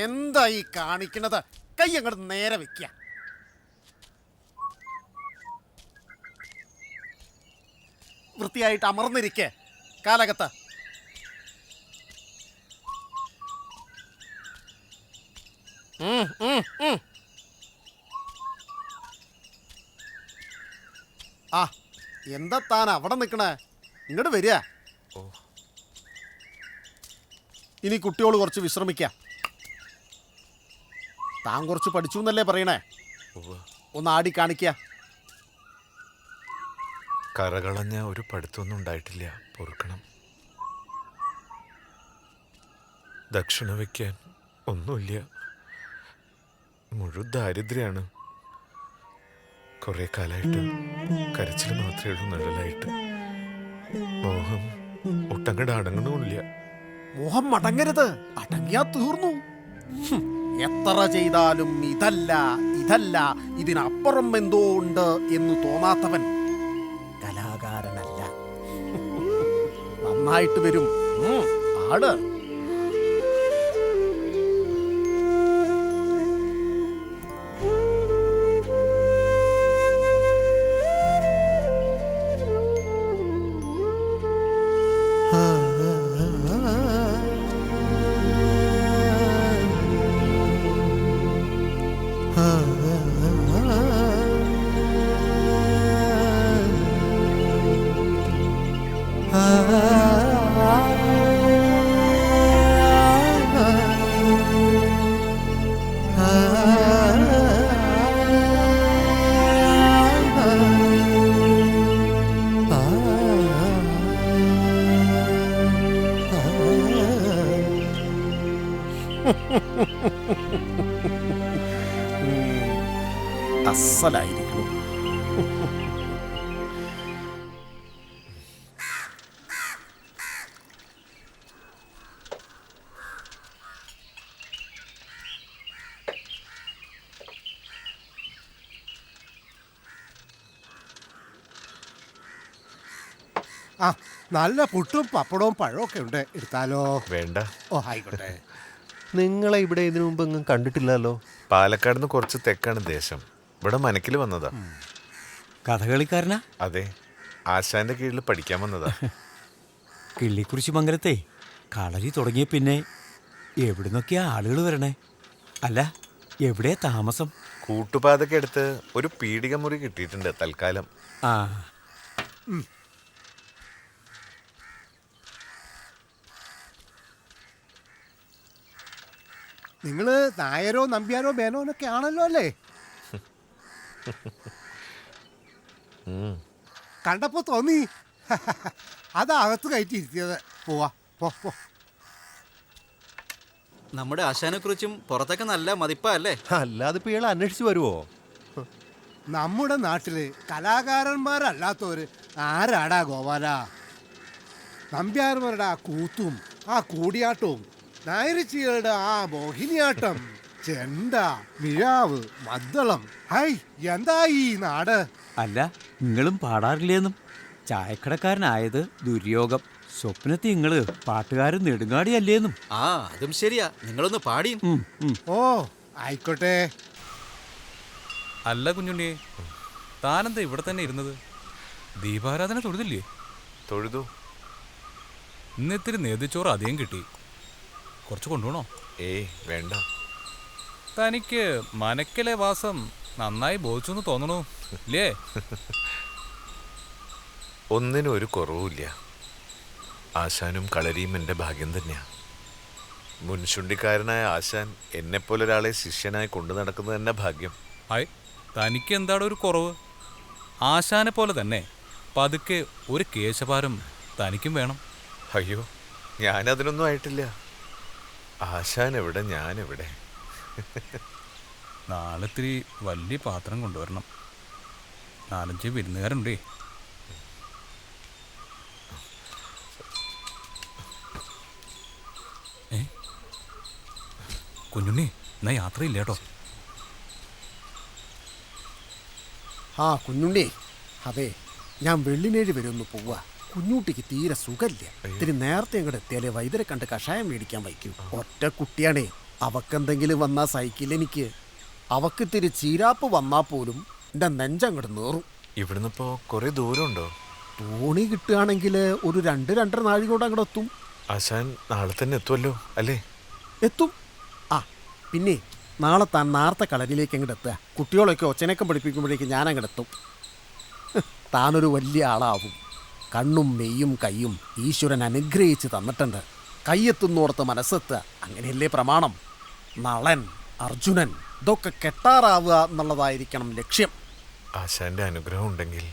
എന്താ ഈ കാണിക്കണത്? കൈ അങ്ങോട്ട് നേരെ വെക്ക. വൃത്തിയായിട്ട് അമർന്നിരിക്കേ കാലകത്ത്. ആ എന്താ താൻ അവിടെ നിൽക്കണേ? ഇങ്ങോട്ട് വരിക. ഇനി കുട്ടിയോട് കുറച്ച് വിശ്രമിക്കാം. താൻ കുറച്ച് പഠിച്ചു എന്നല്ലേ പറയണേ? ഒന്ന് ആടി കാണിക്ക. കറകളഞ്ഞ ഒരു പഠിത്തമൊന്നും ഉണ്ടായിട്ടില്ല, പൊറുക്കണം. ദക്ഷിണ വയ്ക്കാൻ ഒന്നുമില്ല, മുഴുവൻ ദാരിദ്ര്യാണ്. കുറെ കാലമായിട്ട് കരച്ചിൽ മാത്രമേ ഉള്ളൂ നിഴലായിട്ട്. മോഹം ഒട്ടങ്ങട് അടങ്ങണമില്ല. മോഹം അടങ്ങരുത്, അടങ്ങിയാ തീർന്നു. എത്ര ചെയ്താലും ഇതല്ല ഇതല്ല ഇതിനപ്പുറം എന്തോ ഉണ്ട് എന്ന് തോന്നാത്തവൻ കലാകാരനല്ല. നന്നായിട്ട് വരും. ആട്. അസലായിരിക്കും. ആ നല്ല പുട്ടും പപ്പടവും പഴവും ഒക്കെ ഉണ്ട്, എടുത്താലോ? വേണ്ട. ഓ ആയിക്കോട്ടെ. നിങ്ങളെ ഇവിടെ ഇതിനു മുമ്പ് എങ്ങും കണ്ടിട്ടില്ലല്ലോ. പാലക്കാട് നിന്ന് കുറച്ച് തെക്കാണ് ദേശം. ഇവിടെ മനക്കിൽ വന്നതാ. കഥകളിക്കാരനാ? അതെ, ആശാന്റെ കീഴിൽ പഠിക്കാൻ വന്നതാ. കിള്ളിക്കുറിശി മംഗലത്തെ കളരി തുടങ്ങിയ പിന്നെ എവിടുന്നൊക്കെയാ ആളുകൾ വരണേ? അല്ല, എവിടെയാ താമസം? കൂട്ടുപാതൊക്കെ എടുത്ത് ഒരു പീഡിക മുറി കിട്ടിയിട്ടുണ്ട് തൽക്കാലം. ആ, നിങ്ങള് നായരോ നമ്പ്യാരോ മേനോനൊക്കെ ആണല്ലോ അല്ലേ? കണ്ടപ്പോ തോന്നി. അതകത്ത് കയറ്റിയിരുത്തിയത്. പോവാ, പോ പോ. നമ്മുടെ ആശാനെ കുറിച്ചും പുറത്തൊക്കെ നല്ല മതിപ്പാ അല്ലേ? അല്ലാതെ ഇപ്പൊ ഇയാൾ അന്വേഷിച്ചു വരുവോ? നമ്മുടെ നാട്ടില് കലാകാരന്മാരല്ലാത്തവര് ആരാടാ ഗോപാല? നമ്പ്യാർമാരുടെ ആ കൂത്തും ആ കൂടിയാട്ടവും, നായരിച്ചികളുടെ ആ മോഹിനിയാട്ടം, ചെണ്ട, മിഴാവ്, മദ്ദളം. ഹൈ, എന്താ ഈ നാട്? അല്ല, നിങ്ങളും പാടാറില്ലേന്നും? ചായക്കടക്കാരനായത് ദുര്യോഗം. സ്വപ്നത്തിൽ നിങ്ങള് പാട്ടുകാരൻ നെടുങ്ങാടിയല്ലേന്നും? ആ, അതും ശരിയാ. നിങ്ങളൊന്ന് പാടിയും. ഓ ആയിക്കോട്ടെ. അല്ല കുഞ്ഞുണ്ണിയെ, താനെന്താ ഇവിടെ തന്നെ ഇരുന്നത്? ദീപാരാധന തൊഴുതില്ലേ? തൊഴുതു. ഇന്നിത്തിരി നേതിച്ചോറ് അധികം കിട്ടി. കുറച്ച് കൊണ്ടുപോകണോ? വേണ്ട. തനിക്ക് മനക്കിലെ വാസം നന്നായി ബോധിച്ചു എന്ന് തോന്നണു ഇല്ലേ? ഒന്നിനും ഒരു കുറവുമില്ല. ആശാനും കളരിയും എൻ്റെ ഭാഗ്യം തന്നെയാ. മുൻശുണ്ടിക്കാരനായ ആശാൻ എന്നെപ്പോലൊരാളെ ശിഷ്യനായി കൊണ്ടു നടക്കുന്നത് തന്നെ ഭാഗ്യം. ഹായ്, തനിക്ക് എന്താണ് ഒരു കുറവ്? ആശാനെ പോലെ തന്നെ പതുക്കെ ഒരു കേശഭാരം തനിക്കും വേണം. അയ്യോ, ഞാനതിനൊന്നും ആയിട്ടില്ല. ആശാൻ എവിടെ, ഞാനെവിടെ? നാളെ ഇത്തിരി വലിയ പാത്രം കൊണ്ടുവരണം. 4-5 വിരുന്നുകാരുണ്ടേ. കുഞ്ഞുണ്ണി, എന്നാ യാത്രയില്ല കേട്ടോ. ആ കുഞ്ഞുണ്ണി, അതെ, ഞാൻ വെള്ളിനേഴ് വരെ ഒന്ന് പോവാ. കുഞ്ഞൂട്ടിക്ക് തീരെ സുഖമില്ല. ഇത്തിരി നേരത്തെ അങ്ങോട്ട് എത്തിയാലേ വൈദ്യരെ കണ്ട് കഷായം മേടിക്കാൻ വയ്ക്കൂ. ഒറ്റ കുട്ടിയാണേ, അവക്കെന്തെങ്കിലും വന്നാ സൈക്കിൾ എനിക്ക്. അവക്ക് ഇത്തിരി ചീരാപ്പ് വന്നാൽ പോലും എൻ്റെ നെഞ്ചങ്ങോട്ട് നേറും. ഇവിടുന്ന് ഇപ്പോൾ കുറേ ദൂരമുണ്ടോ? തോണി കിട്ടുകയാണെങ്കിൽ ഒരു 2-2.5 നാഴികയോടെ അങ്ങോട്ട് എത്തും. ആശാൻ നാളെ തന്നെ എത്തുമല്ലോ അല്ലേ? എത്തും. ആ പിന്നെ നാളെ താൻ നേരത്തെ കളരിയിലേക്ക് അങ്ങോട്ട് എത്തുക. കുട്ടികളൊക്കെ ഒച്ചനക്കം പഠിപ്പിക്കുമ്പോഴേക്ക് ഞാൻ അങ്ങോട്ട് എത്തും. താനൊരു വലിയ ആളാവും. കണ്ണും മെയ്യും കൈയും ഈശ്വരൻ അനുഗ്രഹിച്ച് തന്നിട്ടുണ്ട്. കൈയെത്തുന്നോർത്ത് മനസ്സെത്തുക, അങ്ങനെയല്ലേ പ്രമാണം. നളൻ, അർജുനൻ ഇതൊക്കെ കെട്ടാറാവുക എന്നുള്ളതായിരിക്കണം ലക്ഷ്യം. ആശാന്റെ അനുഗ്രഹം ഉണ്ടെങ്കിൽ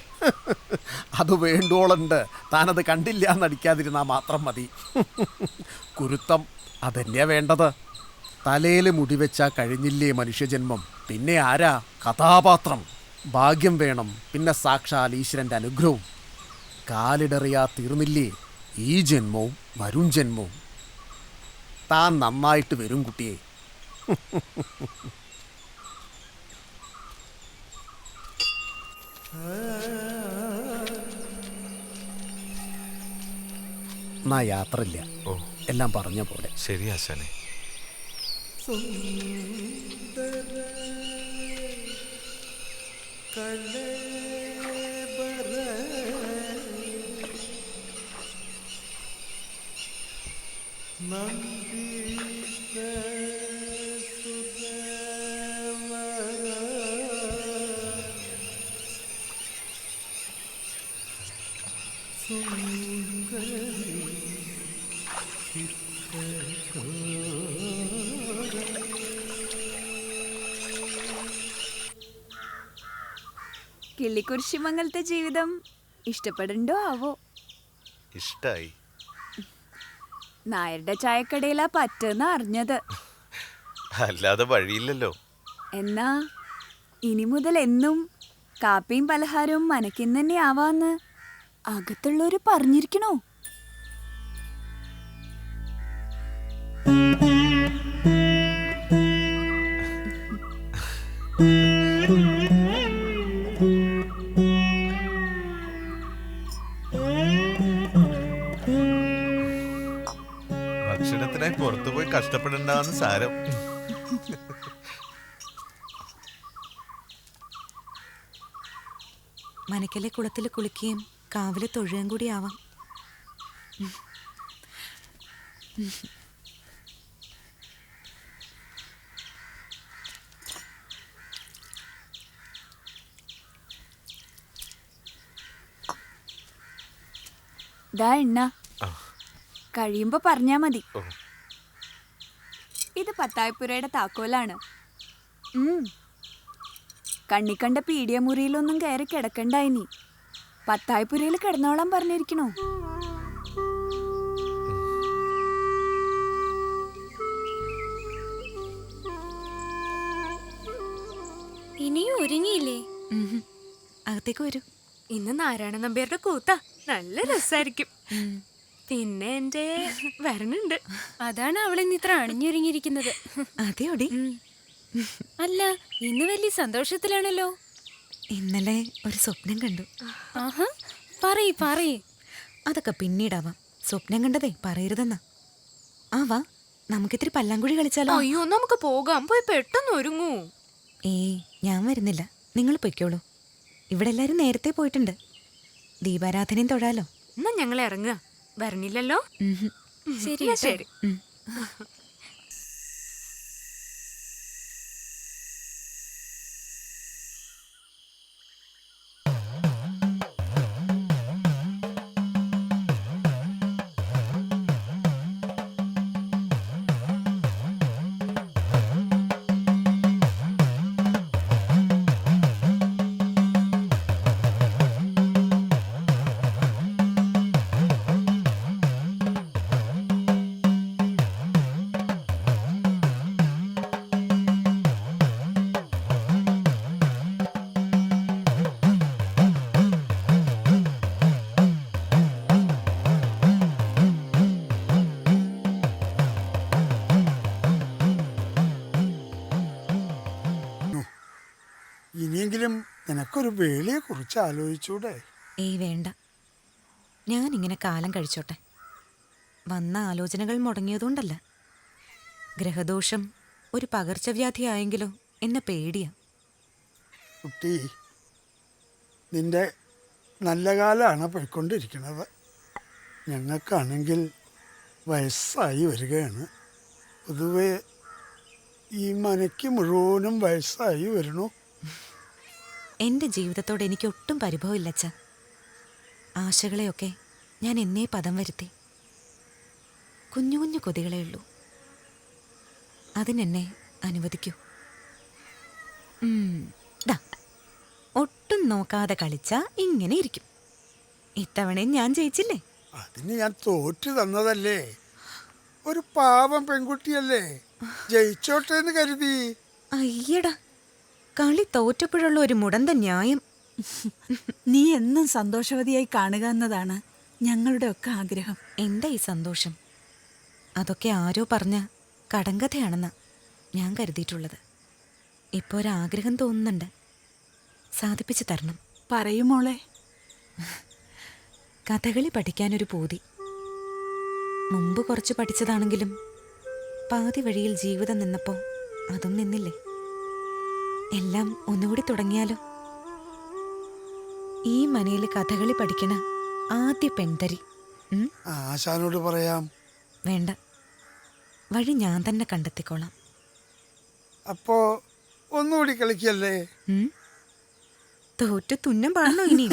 അത് വേണ്ടോളുണ്ട്. താനത് കണ്ടില്ല എന്നടിക്കാതിരുന്നാൽ മാത്രം മതി. കുരുത്തം അതന്നെയാ വേണ്ടത്. തലയിൽ മുടിവെച്ചാൽ കഴിഞ്ഞില്ലേ മനുഷ്യജന്മം. പിന്നെ ആരാ കഥാപാത്രം? ഭാഗ്യം വേണം, പിന്നെ സാക്ഷാൽ ഈശ്വരൻ്റെ അനുഗ്രഹവും. കാലിടറിയാ തീർന്നില്ലേ ഈ ജന്മവും വരും ജന്മവും. താൻ നന്നായിട്ട് വരും കുട്ടിയെ. എന്നാ യാത്രയില്ല. ഓ എല്ലാം പറഞ്ഞ പോലെ. ശരി ആശാനെ. കിള്ളിക്കുരിശിമംഗലത്തെ ജീവിതം ഇഷ്ടപ്പെടണ്ടോ ആവോ? ഇഷ്ടായി. നായരുടെ ചായക്കടയിലാ പറ്റെന്ന് അറിഞ്ഞത്. അല്ലാതെ വഴിയില്ലല്ലോ. എന്നാ ഇനി മുതൽ എന്നും കാപ്പിയും പലഹാരവും മനക്കിന്ന് തന്നെ ആവാന്ന് അകത്തുള്ളവര് പറഞ്ഞിരിക്കണോ? ഭക്ഷണത്തിനായി പുറത്തു പോയി കഷ്ടപ്പെടണ്ടെന്ന് സാരം. മനക്കലെ കുളത്തിൽ കുളിക്കുകയും കാവിലെ തൊഴുകയും കൂടി ആവാം. ദാ എണ്ണ കഴിയുമ്പോ പറഞ്ഞാ മതി. ഇത് പത്തായപ്പുരയുടെ താക്കോലാണ്. കണ്ണിക്കണ്ട പീഡിയ മുറിയിലൊന്നും കയറി കിടക്കണ്ടായിനി. പത്തായപ്പുരയിൽ കിടന്നോളാൻ പറഞ്ഞിരിക്കണോ? ഇനിയും ഒരുങ്ങിയില്ലേ? അകത്തേക്ക് വരൂ. ഇന്ന് നാരായണ നമ്പ്യാരുടെ കൂത്ത നല്ല രസായിരിക്കും. പിന്നെ എന്റെ വരണുണ്ട്, അതാണ് അവളിന്ന് ഇത്ര അണിഞ്ഞൊരുങ്ങിയിരിക്കുന്നത്. അതെയോടി? അല്ല, ഇന്ന് വലിയ സന്തോഷത്തിലാണല്ലോ. ഇന്നലെ ഒരു സ്വപ്നം കണ്ടു. ആഹാ, പറയ്. അതൊക്കെ പിന്നീടാവാം. സ്വപ്നം കണ്ടതേ പറയരുതെന്നാ. ആ വാ, നമുക്കിത്തിരി പല്ലാങ്കുഴി കളിച്ചാലോ? അയ്യോ, നമുക്ക് പോകാം. പോയി പെട്ടെന്ന് ഒരുങ്ങൂ. ഞാൻ വരുന്നില്ല, നിങ്ങൾ പൊയ്ക്കോളൂ. ഇവിടെ എല്ലാരും നേരത്തെ പോയിട്ടുണ്ട്. ദീപാരാധനയും തൊഴാലോ. എന്നാ ഞങ്ങൾ ഇറങ്ങുക. വരണില്ലല്ലോ? ശരി ശരി. ഇനിയെങ്കിലും നിനക്കൊരു വേളിയെ കുറിച്ച് ആലോചിച്ചൂടെ? വേണ്ട, ഞാനിങ്ങനെ കാലം കഴിച്ചോട്ടെ. വന്ന ആലോചനകൾ മുടങ്ങിയതുകൊണ്ടല്ല. ഗ്രഹദോഷം ഒരു പകർച്ചവ്യാധി ആയെങ്കിലോ എന്നെ പേടിയാ. കുട്ടി, നിന്റെ നല്ല കാലമാണ് പോയിക്കൊണ്ടിരിക്കുന്നത്. ഞങ്ങൾക്കാണെങ്കിൽ വയസ്സായി വരികയാണ്. പൊതുവെ ഈ മനയ്ക്ക് മുഴുവനും വയസ്സായി വരണു. എൻ്റെ ജീവിതത്തോട് എനിക്ക് ഒട്ടും പരിഭവമില്ല അച്ഛ. ആശകളെയൊക്കെ ഞാൻ എന്നേ പദം വരുത്തി. കുഞ്ഞു കുഞ്ഞു കൊതികളേ ഉള്ളൂ. അതിനെന്നെ അനുവദിക്കൂ. ദാ, ഒട്ടും നോക്കാതെ കളിച്ചാ ഇങ്ങനെ ഇരിക്കും. ഇത്തവണയും ഞാൻ ജയിച്ചില്ലേ? അതിന് ഞാൻ തോറ്റു തന്നതല്ലേ. ഒരു പാവം പെൺകുട്ടിയല്ലേ, ജയിച്ചോട്ടെ എന്ന് കരുതി. അയ്യടാ, കളി തോറ്റപ്പോഴുള്ള ഒരു മുടന്ത ന്യായം. നീ എന്നും സന്തോഷവതിയായി കാണുക എന്നതാണ് ഞങ്ങളുടെ ഒക്കെ ആഗ്രഹം. എന്താ ഈ സന്തോഷം? അതൊക്കെ ആരോ പറഞ്ഞ കടങ്കഥയാണെന്നാ ഞാൻ കരുതിയിട്ടുള്ളത്. ഇപ്പോൾ ഒരാഗ്രഹം തോന്നുന്നുണ്ട്, സാധിപ്പിച്ചു തരണം. പറയുമോളെ. കഥകളി പഠിക്കാനൊരു പൂതി. മുമ്പ് കുറച്ച് പഠിച്ചതാണെങ്കിലും പാതി വഴിയിൽ ജീവിതം നിന്നപ്പോൾ അതും നിന്നില്ലേ. എല്ലാം ഒന്നുകൂടി തുടങ്ങിയാലോ? ഈ മനയിൽ കഥകളി പഠിക്കണ ആദ്യ പെൺതരി. ആശാനോട് പറയാം. വേണ്ട, വഴി ഞാൻ തന്നെ കണ്ടെത്തിക്കോളാം. അപ്പോ ഒന്നുകൂടി കളിക്കല്ലേ? തോറ്റു തുന്നം പാടണോ ഇനി?